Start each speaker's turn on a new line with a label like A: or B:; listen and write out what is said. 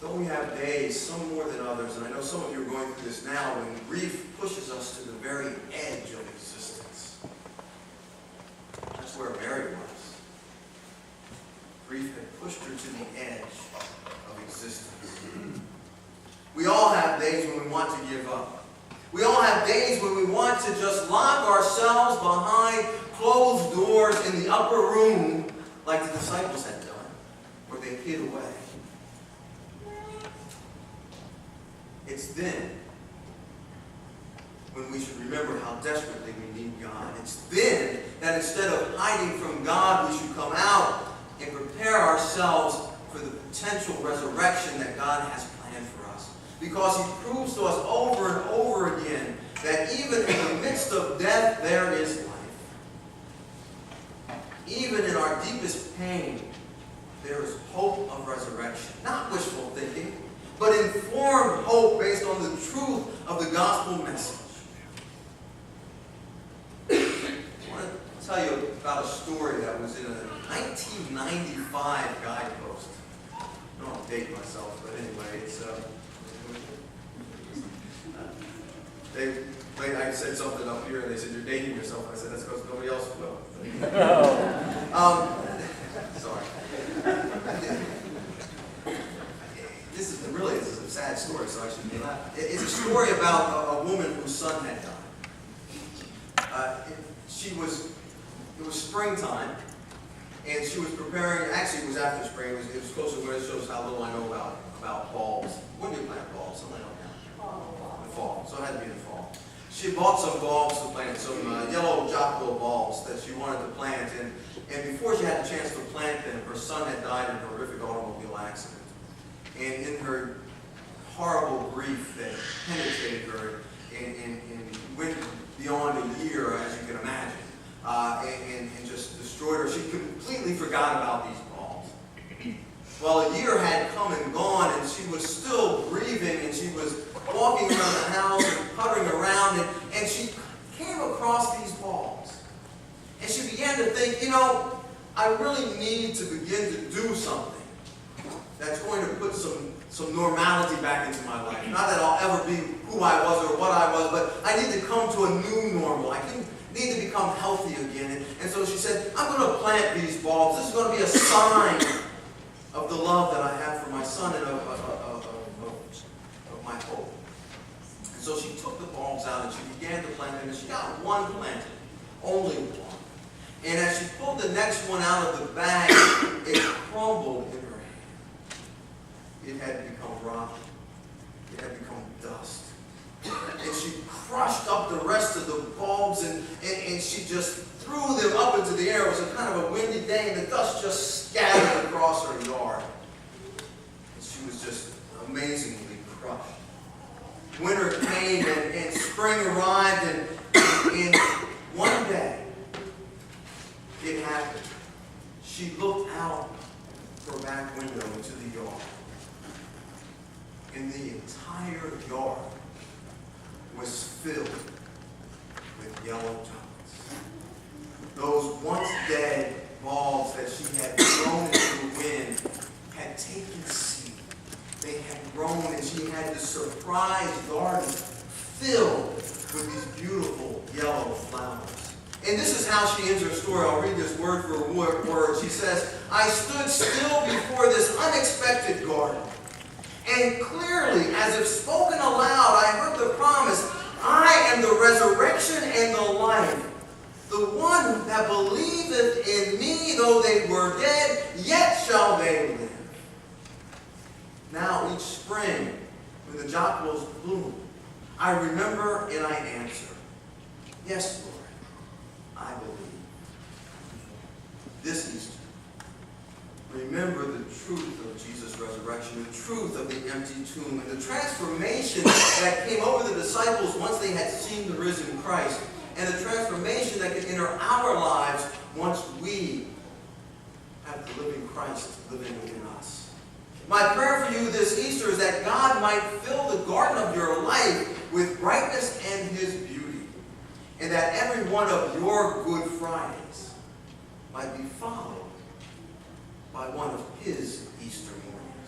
A: Though we have days, some more than others, and I know some of you are going through this now, when grief pushes us to the very edge of existence. That's where Mary was. Grief had pushed her to the edge of existence. We all have days when we want to give up. We all have days when we want to just lock ourselves behind closed doors in the upper room like the disciples had done, where they hid away. It's then when we should remember how desperately we need God. It's then that instead of hiding from God, we should come out and prepare ourselves for the potential resurrection that God has planned for us. Because He proves to us over and over again that even in the midst of death, there is life. Even in our deepest pain, there is hope of resurrection. Not wishful thinking, but informed hope based on the truth of the gospel message. I want to tell you about a story that was in a 1995 guidepost. I don't want to date myself, but anyway, it's I said something up here, and they said, "You're dating yourself." And I said, "That's because nobody else will." Sorry. This is a sad story, so I shouldn't laugh. It's a story about a woman whose son had died. It was springtime, and she was preparing. Actually, it was after spring. It was close to winter. It shows how little I know about bulbs. When do you plant bulbs? Something like that. In the fall. So it had to be in the fall. She bought some bulbs to plant, some yellow Jocko bulbs that she wanted to plant, and before she had a chance to plant them, her son had died in a horrific automobile accident. And in her horrible grief that penetrated her and went beyond a year, as you can imagine, and just destroyed her, she completely forgot about these bulbs. Well, a year had come and gone, and she was still grieving, and she was walking around the house and puttering around, and she came across these bulbs. And she began to think, I really need to begin to do something that's going to put some normality back into my life. Not that I'll ever be who I was or what I was, but I need to come to a new normal. I need to become healthy again. And so she said, I'm going to plant these bulbs. This is going to be a sign of the love that I have for my son and of my hope. And so she took the bulbs out and she began to plant them, and she got one planted, only one. And as she pulled the next one out of the bag, it crumbled in her hand. It had become rotten. It had become dust. And she crushed up the rest of the bulbs, and she just threw them up into the air. It was a kind of a windy day, and the dust just scattered across her yard. And she was just amazingly crushed. Winter came, and spring arrived, and one day, it happened. She looked out her back window into the yard, and the entire yard was filled with yellow giants. Those once dead bulbs that she had thrown into the wind had taken seed. They had grown, and she had this surprise garden filled with these beautiful yellow flowers. And this is how she ends her story. I'll read this word for word. She says, I stood still before this unexpected garden, and clearly, as if spoken aloud, I heard the promise, I am the resurrection and the life. The one that believeth in me, though they were dead, yet shall they live. Now each spring, when the jockos bloom, I remember and I answer, yes, Lord, I believe. This Easter, remember the truth of Jesus' resurrection, the truth of the empty tomb, and the transformation that came over the disciples once they had seen the risen Christ, and the transformation that can enter our lives once we have the living Christ living within us. My prayer for you this Easter is that God might fill the garden of your life with brightness and His beauty, and that every one of your Good Fridays might be followed by one of His Easter mornings.